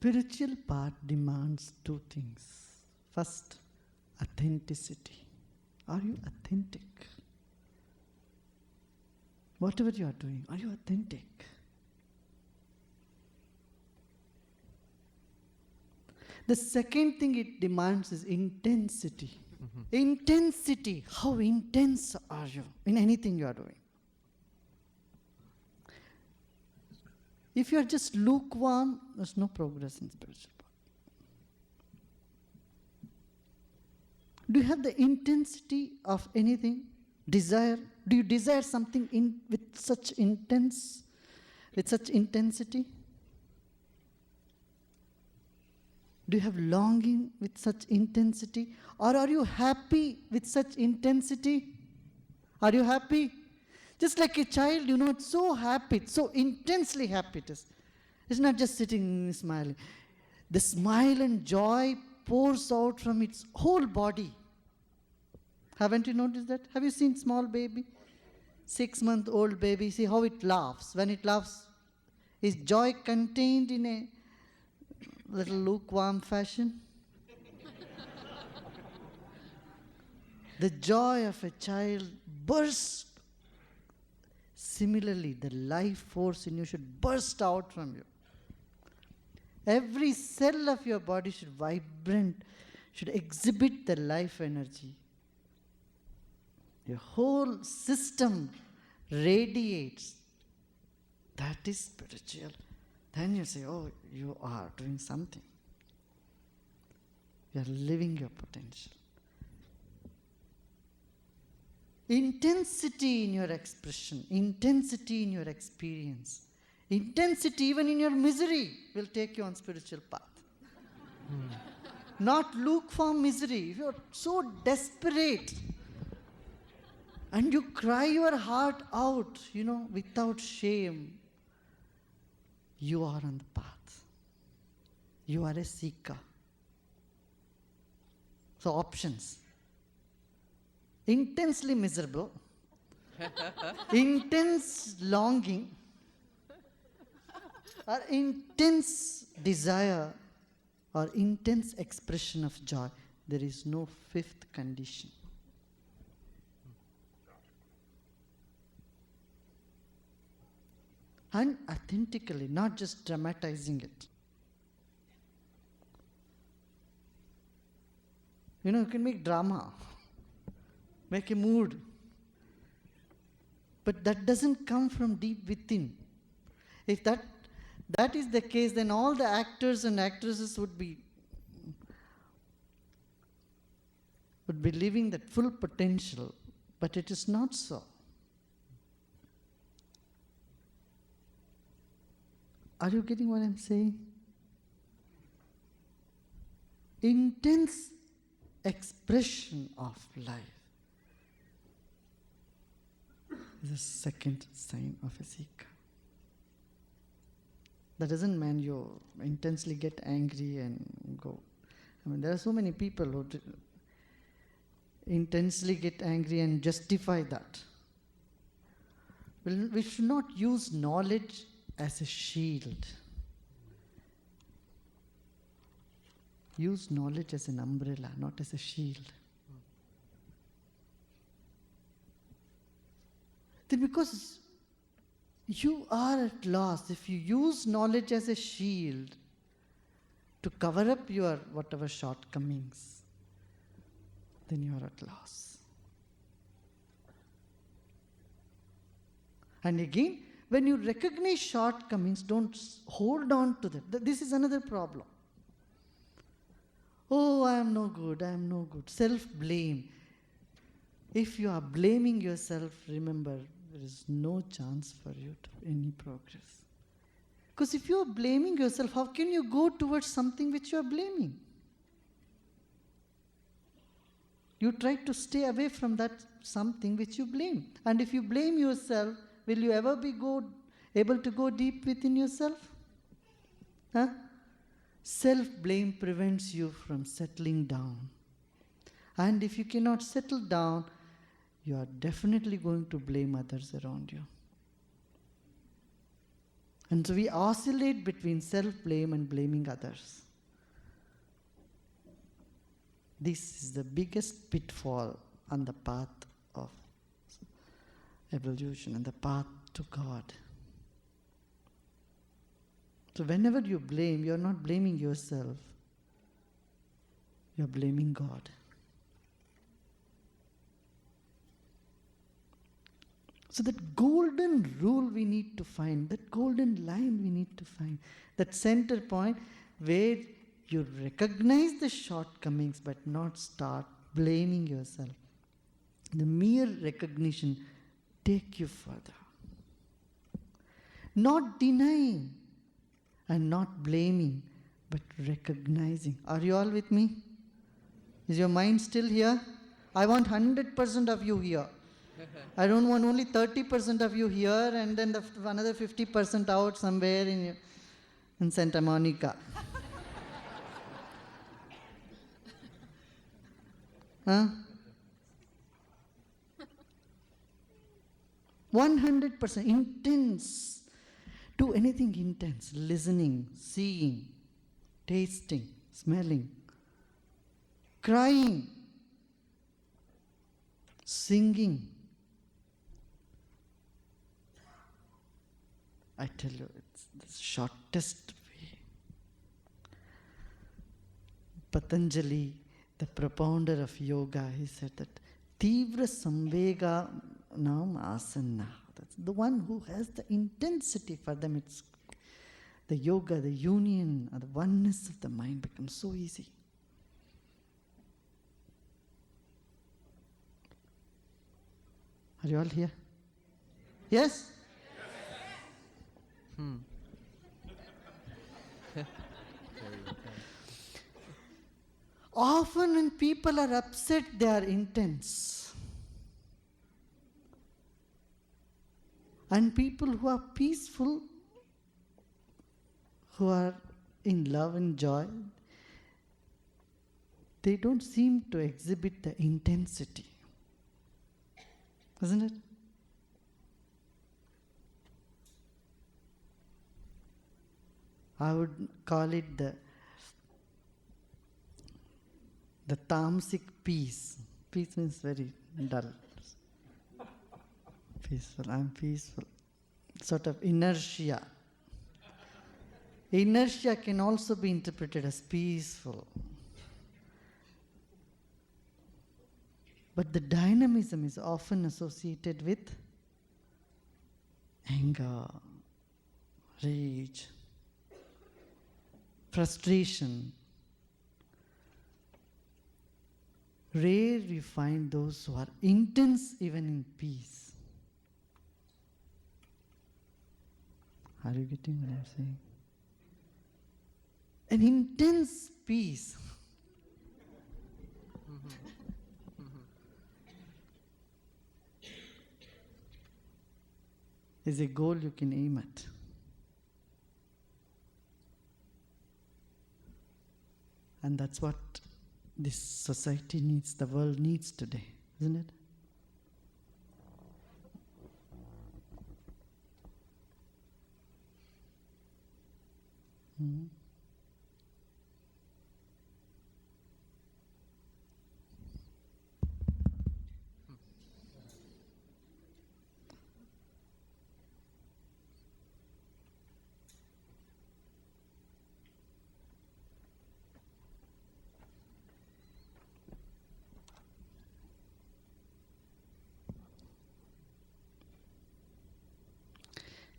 Spiritual path demands two things. First, authenticity. Are you authentic? Whatever you are doing, are you authentic? The second thing it demands is intensity. Intensity. How intense are you in anything you are doing? If you are just lukewarm, there's no progress in spiritual path. Do you have the intensity of anything? Desire? Do you desire something with such intensity? Do you have longing with such intensity? Or are you happy with such intensity? Are you happy? Just like a child, it's so happy, it's so intensely happy it is. It's not just sitting smiling. The smile and joy pours out from its whole body. Haven't you noticed that? Have you seen small baby? 6-month-old baby, see how it laughs. When it laughs, is joy contained in a little lukewarm fashion? The joy of a child bursts. Similarly, the life force in you should burst out from you. Every cell of your body should vibrate, should exhibit the life energy. Your whole system radiates. That is spiritual. Then you say, oh, you are doing something. You are living your potential. Intensity in your expression, intensity in your experience, intensity even in your misery will take you on spiritual path. Not lukewarm misery. If you are so desperate and you cry your heart out, without shame, you are on the path. You are a seeker. So options. Intensely miserable, intense longing, or intense desire, or intense expression of joy. There is no fifth condition. And authentically, not just dramatizing it. You can make drama. Make a mood. But that doesn't come from deep within. If that is the case, then all the actors and actresses would be living that full potential. But it is not so. Are you getting what I'm saying? Intense expression of life is the second sign of a seeker. That doesn't mean you intensely get angry and go. There are so many people who intensely get angry and justify that. Well, we should not use knowledge as a shield. Use knowledge as an umbrella, not as a shield. Then because you are at loss, if you use knowledge as a shield to cover up your whatever shortcomings, then you are at loss. And again, when you recognize shortcomings, don't hold on to them. This is another problem. Oh, I am no good, I am no good. Self-blame. If you are blaming yourself, remember, there is no chance for you to any progress. Because if you are blaming yourself, how can you go towards something which you are blaming? You try to stay away from that something which you blame. And if you blame yourself, will you ever be able to go deep within yourself? Self-blame prevents you from settling down. And if you cannot settle down, you are definitely going to blame others around you. And so we oscillate between self-blame and blaming others. This is the biggest pitfall on the path of evolution and the path to God. So whenever you blame, you're not blaming yourself. You're blaming God. So that golden rule we need to find, that golden line we need to find, that center point where you recognize the shortcomings but not start blaming yourself. The mere recognition take you further. Not denying and not blaming, but recognizing. Are you all with me? Is your mind still here? I want 100% of you here. I don't want only 30% of you here and then another 50% out somewhere in Santa Monica. Huh? 100% intense. Do anything intense. Listening, seeing, tasting, smelling, crying, singing. I tell you, it's the shortest way. Patanjali, the propounder of yoga, he said that Tivra Samvega Nam Asana. That's the one who has the intensity. For them, it's the yoga, the union, or the oneness of the mind becomes so easy. Are you all here? Yes? Often when people are upset, they are intense. And people who are peaceful, who are in love and joy, they don't seem to exhibit the intensity. Isn't it? I would call it the tamasic peace. Peace means very dull. Peaceful, I'm peaceful. Sort of inertia. Inertia can also be interpreted as peaceful. But the dynamism is often associated with anger, rage, frustration. Rare we find those who are intense even in peace. Are you getting what I'm saying? An intense peace. Is a goal you can aim at. And that's what this society needs, the world needs today, isn't it? Mm-hmm.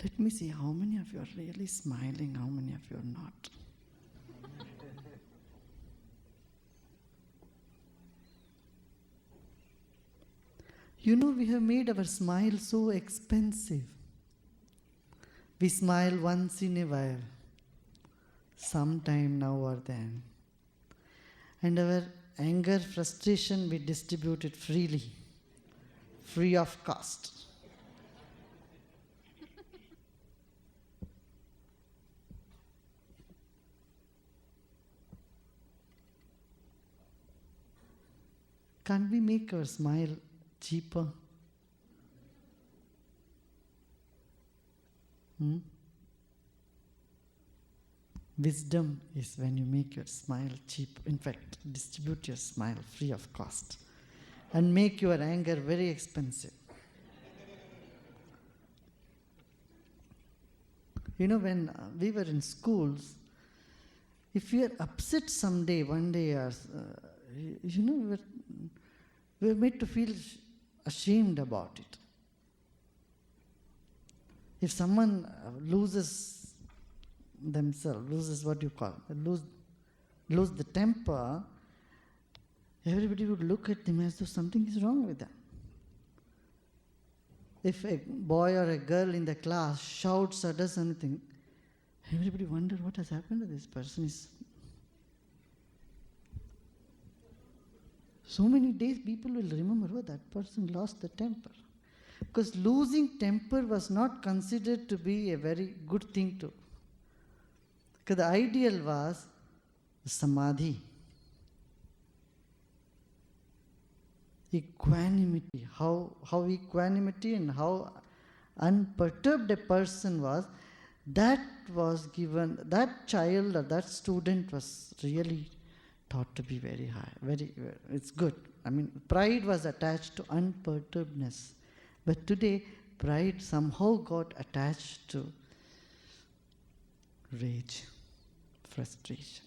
Let me see how many of you are really smiling, how many of you are not. You know, we have made our smile so expensive. We smile once in a while, sometime now or then. And our anger, frustration, we distribute it freely, free of cost. Can't we make our smile cheaper? Wisdom is when you make your smile cheap. In fact, distribute your smile free of cost. And make your anger very expensive. You know, when we were in schools, if we are upset someday, one day, we were made to feel ashamed about it. If someone loses themselves, loses lose the temper, everybody would look at them as though something is wrong with them. If a boy or a girl in the class shouts or does something, everybody wonders what has happened to this person. So many days people will remember, oh, that person lost the temper. Because losing temper was not considered to be a very good thing to. Because the ideal was samadhi, equanimity. How equanimity and how unperturbed a person was given, that child or that student was really taught to be very high, it's good. I mean, pride was attached to unperturbedness. But today, pride somehow got attached to rage, frustration,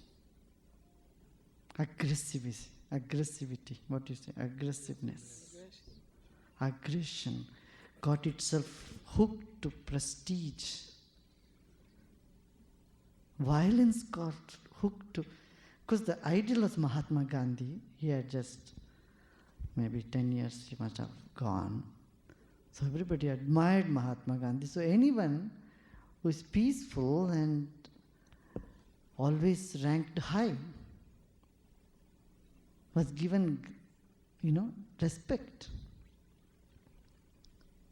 aggressivity, what do you say? Aggressiveness. Aggression got itself hooked to prestige. Violence got hooked to, because the ideal was Mahatma Gandhi. He had just maybe 10 years, he must have gone. So everybody admired Mahatma Gandhi. So anyone who is peaceful and always ranked high was given, respect.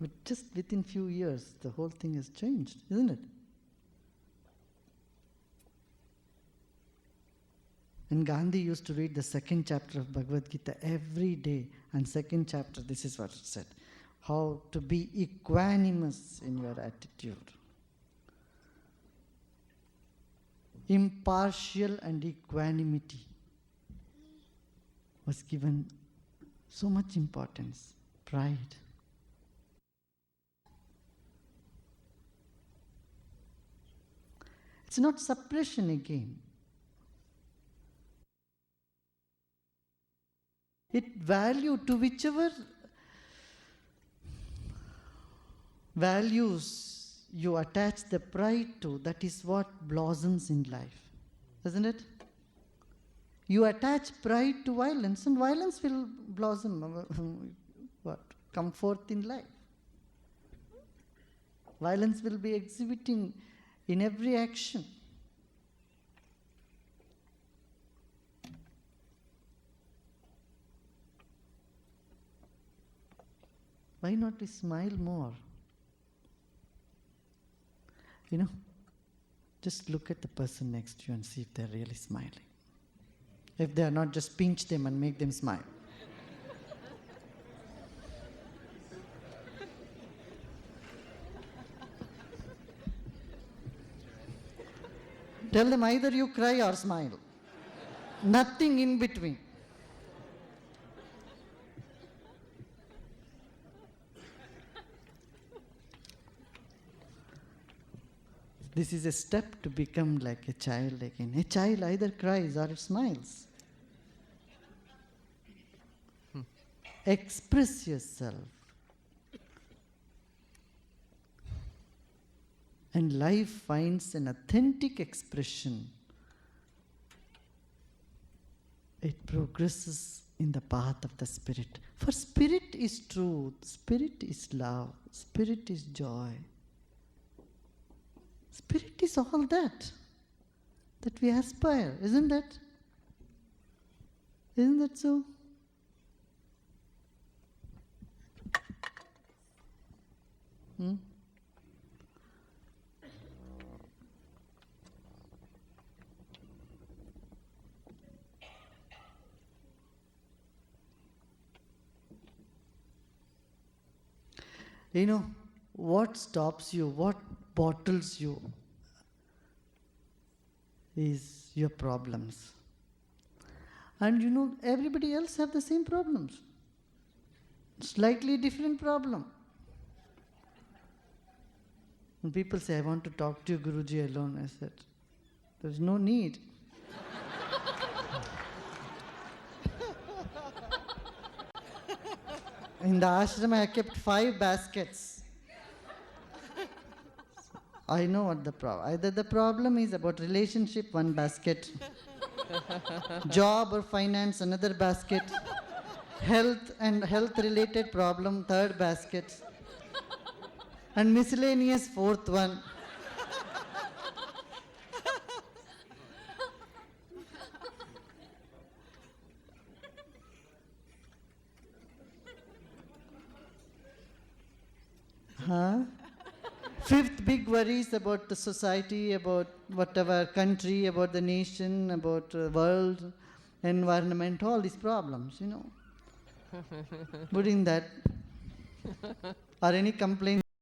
But just within few years, the whole thing has changed, isn't it? And Gandhi used to read the second chapter of Bhagavad Gita every day. And second chapter, this is what it said. How to be equanimous in your attitude. Impartial and equanimity was given so much importance. Pride. It's not suppression again. It value to whichever values you attach the pride to, that is what blossoms in life. Isn't it? You attach pride to violence, and violence will blossom, come forth in life. Violence will be exhibiting in every action. Why not we smile more? Just look at the person next to you and see if they're really smiling. If they are not, just pinch them and make them smile. Tell them either you cry or smile. Nothing in between. This is a step to become like a child again. A child either cries or it smiles. Express yourself. And life finds an authentic expression. It progresses in the path of the Spirit. For Spirit is truth, Spirit is love, Spirit is joy. Spirit is all that we aspire, isn't that? Isn't that so? What stops you, what bottles you, is your problems. And you know, everybody else have the same problems. Slightly different problem. When people say, I want to talk to you, Guruji, alone, I said, there's no need. In the ashram, I kept 5 baskets. I know what the problem. Either the problem is about relationship, 1 basket. Job or finance, another basket. Health and health-related problem, 3rd basket. And miscellaneous, 4th one. Huh? 5th big worries about the society, about whatever country, about the nation, about world, environment, all these problems, you know. Putting that, or any complaint.